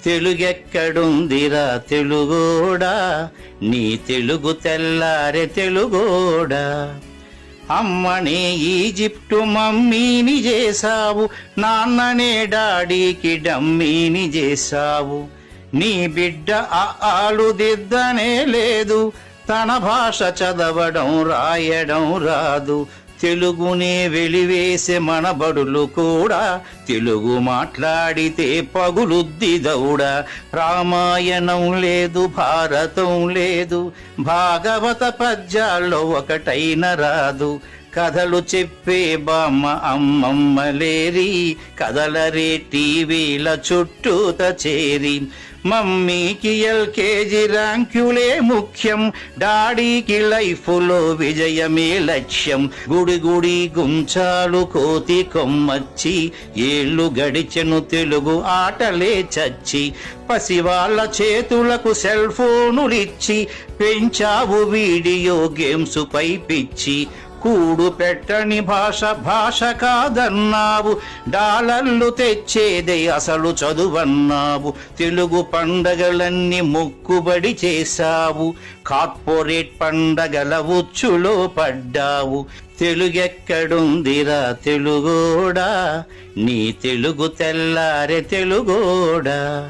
తెలుగెక్కడుందిరా తెలుగోడా, నీ తెలుగు తెల్లారె తెలుగోడా. అమ్మనే ఈజిప్టు మమ్మీని చేసావు, నాన్ననే డాడీకి డమ్మీని చేసావు. నీ బిడ్డ ఆలు దిద్దనే లేదు, తన భాష చదవడం రాయడం రాదు. తెలుగునే వెలివేసే మన బడులు కూడా తెలుగు మాట్లాడితే పగులుద్ది దౌడ. రామాయణం లేదు, భారతం లేదు, భాగవత పద్యాల్లో ఒకటైన రాదు. కథలు చెప్పే బామ్మ అమ్మమ్మ లేరి, కథలరే టీవీల చుట్టూత చేరి. మమ్మీకి ఎల్కేజీ ర్యాంకులే ముఖ్యం, డాడీకి లైఫ్లో విజయమే లక్ష్యం. గుడి గుడి గుంచాలు కోతి కొమ్మచ్చి, ఏళ్ళు గడిచెను తెలుగు ఆటలే చచ్చి. పసివాళ్ళ చేతులకు సెల్ ఫోనులిచ్చి, పెంచావు వీడియో గేమ్స్ పై పిచ్చి. కూడు పెట్టని భాష భాష కాదన్నావు, డాలర్లు తెచ్చేదే అసలు చదువన్నావు. తెలుగు పండగలన్నీ మొక్కుబడి చేశావు, కార్పొరేట్ పండగల ఉచ్చులో పడ్డావు. తెలుగెక్కడుందిరా తెలుగోడా, నీ తెలుగు తెల్లారె తెలుగోడా.